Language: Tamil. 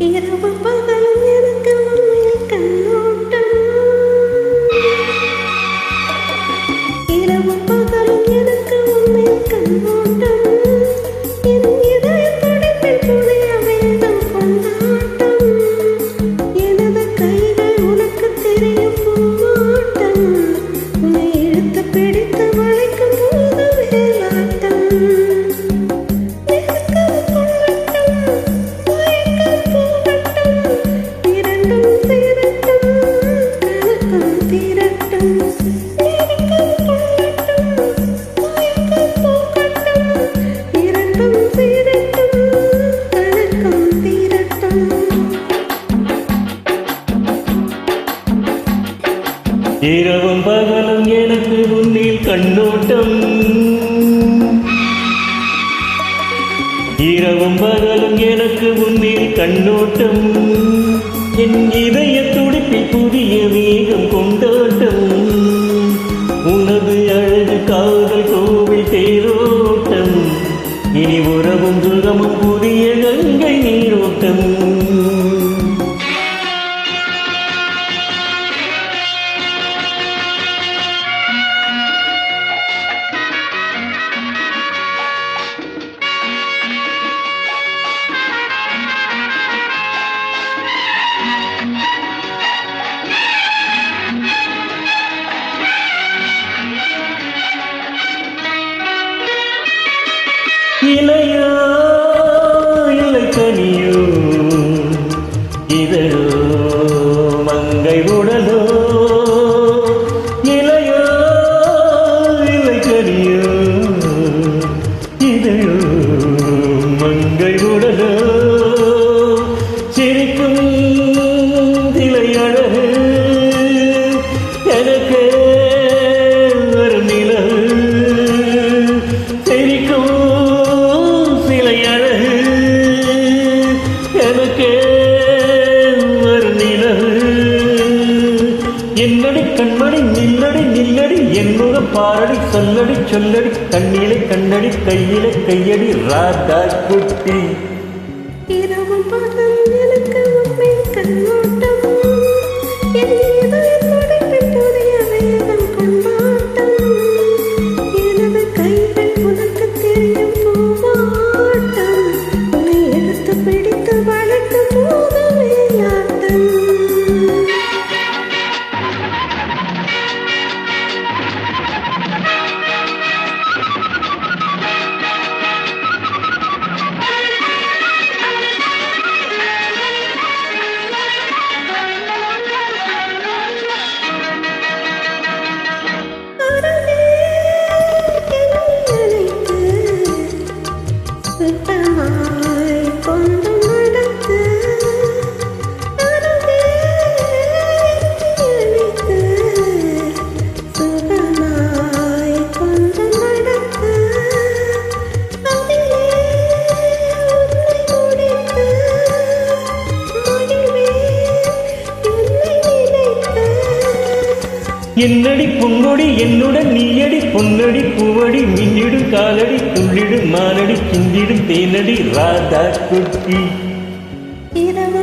இரவு பகலும் எனக்கு உண்மையில் கண்ணோட்டம். இரவு பகலும் எனக்கு உண்மையில் கண்ணோட்டம். என் இதய துடிப்பில் புதிய வேகம் கொண்டாட்டம். எனது கைகள் உனக்கு தெரியும் பூவாட்டம். உன்னை இழுத்து பிடித்து வளைக்கும் போது வேலாட்டம். இரவும் பகலும் எனக்கு உன்னில் கண்ணோட்டம். இரவும் பகலும் எனக்கு உன்னில் கண்ணோட்டம். என் இதய துடிப்பில் புதிய வேகம் கொண்டாட்டம். உனது அழகு காதல் கோவில் தேரோட்டம். இனி உறவும் சுகமும் புதிய கங்கை நீரோட்டம். இலையோ இல்லை கனியோ இதழோ மங்கை உடலோ. இலையோ இல்லை கனியோ இதழோ மங்கை உடலோ. சிரிக்கும் திலை அழகு எனக்கு ஒரு நிலவு. சிரிக்கும் என்னடி கண்மணி நில்லடி நில்லடி என்னுடன் பாரடி சொல்லடி சொல்லடி கண்ணிலை கண்ணடி கையிலை கையடி ராதா குட்டி. இரவும் பகலும் எனக்கு உண்மை கண்ணோட்டம். என் இதய துடிப்பில் புதிய வேகம் கொண்டாட்டம். எனது கைகள் உனக்கு தெரியும் பூவாட்டம். உன்னை எடுத்து பிடித்து வளைக்கும் போது வேலாட்டம். என்னடி பொங்கொடி என்னுடன் நீயடி பொன்னடி பூவடி மின்னிடும் காலடி துள்ளிடும் மானடி சிந்திடும் தேனடி ராதா குட்டி. இரவு